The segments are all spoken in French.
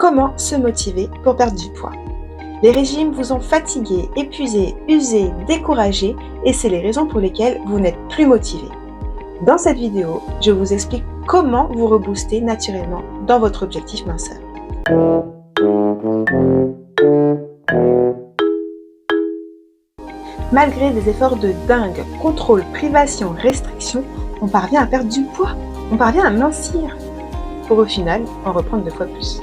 Comment se motiver pour perdre du poids? Les régimes vous ont fatigué, épuisé, usé, découragé et c'est les raisons pour lesquelles vous n'êtes plus motivé. Dans cette vidéo, je vous explique comment vous rebooster naturellement dans votre objectif minceur. Malgré des efforts de dingue, contrôle, privation, restriction, on parvient à perdre du poids, on parvient à mincir, pour au final en reprendre 2 fois plus.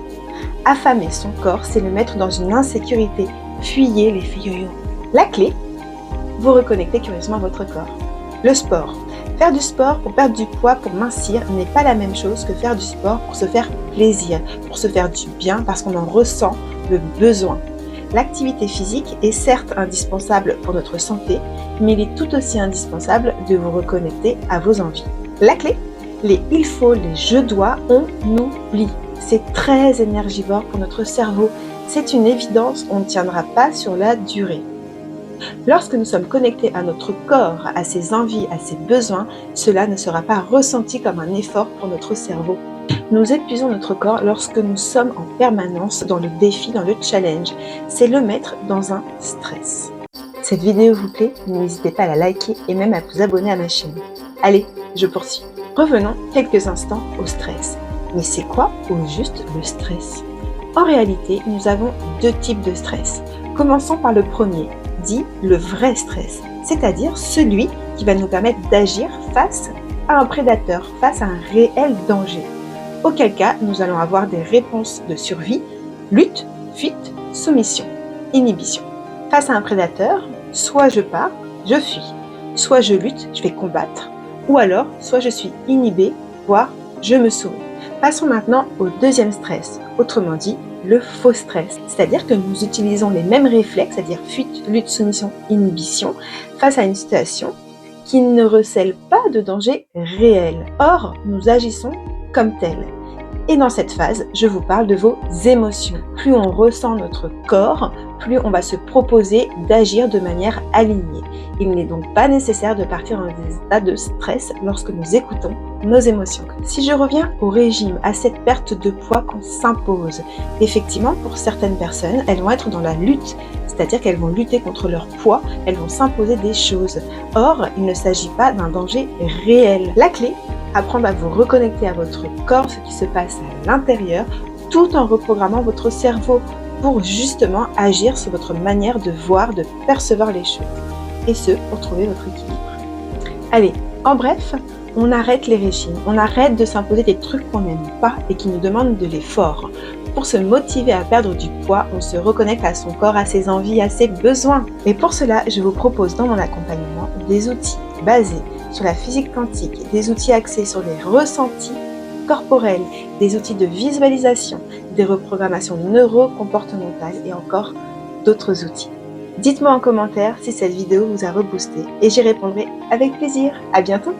Affamer son corps, c'est le mettre dans une insécurité. Fuyez l'effet yo-yo. La clé, vous reconnectez curieusement à votre corps. Le sport. Faire du sport pour perdre du poids, pour mincir, n'est pas la même chose que faire du sport pour se faire plaisir, pour se faire du bien parce qu'on en ressent le besoin. L'activité physique est certes indispensable pour notre santé, mais il est tout aussi indispensable de vous reconnecter à vos envies. La clé, les il faut, les je dois, on oublie. C'est très énergivore pour notre cerveau. C'est une évidence, on ne tiendra pas sur la durée. Lorsque nous sommes connectés à notre corps, à ses envies, à ses besoins, cela ne sera pas ressenti comme un effort pour notre cerveau. Nous épuisons notre corps lorsque nous sommes en permanence dans le défi, dans le challenge. C'est le mettre dans un stress. Cette vidéo vous plaît? N'hésitez pas à la liker et même à vous abonner à ma chaîne. Allez, je poursuis. Revenons quelques instants au stress. Mais c'est quoi au juste le stress? En réalité, nous avons 2 types de stress. Commençons par le premier, dit le vrai stress, c'est-à-dire celui qui va nous permettre d'agir face à un prédateur, face à un réel danger. Auquel cas, nous allons avoir des réponses de survie, lutte, fuite, soumission, inhibition. Face à un prédateur, soit je pars, je fuis, soit je lutte, je vais combattre, ou alors soit je suis inhibé, voire je me soumets. Passons maintenant au deuxième stress, autrement dit le faux stress, c'est-à-dire que nous utilisons les mêmes réflexes, c'est-à-dire fuite, lutte, soumission, inhibition, face à une situation qui ne recèle pas de danger réel. Or, nous agissons comme tel. Et dans cette phase, je vous parle de vos émotions. Plus on ressent notre corps, plus on va se proposer d'agir de manière alignée. Il n'est donc pas nécessaire de partir dans des états de stress lorsque nous écoutons nos émotions. Si je reviens au régime, à cette perte de poids qu'on s'impose, effectivement, pour certaines personnes, elles vont être dans la lutte, c'est-à-dire qu'elles vont lutter contre leur poids, elles vont s'imposer des choses. Or, il ne s'agit pas d'un danger réel. La clé, apprendre à vous reconnecter à votre corps, ce qui se passe à l'intérieur, tout en reprogrammant votre cerveau pour justement agir sur votre manière de voir, de percevoir les choses. Et ce, pour trouver votre équilibre. Allez, en bref, on arrête les régimes, on arrête de s'imposer des trucs qu'on n'aime pas et qui nous demandent de l'effort. Pour se motiver à perdre du poids, on se reconnecte à son corps, à ses envies, à ses besoins. Et pour cela, je vous propose dans mon accompagnement des outils basés sur la physique quantique, des outils axés sur les ressentis corporels, des outils de visualisation, des reprogrammations neurocomportementales et encore d'autres outils. Dites-moi en commentaire si cette vidéo vous a reboosté et j'y répondrai avec plaisir. À bientôt!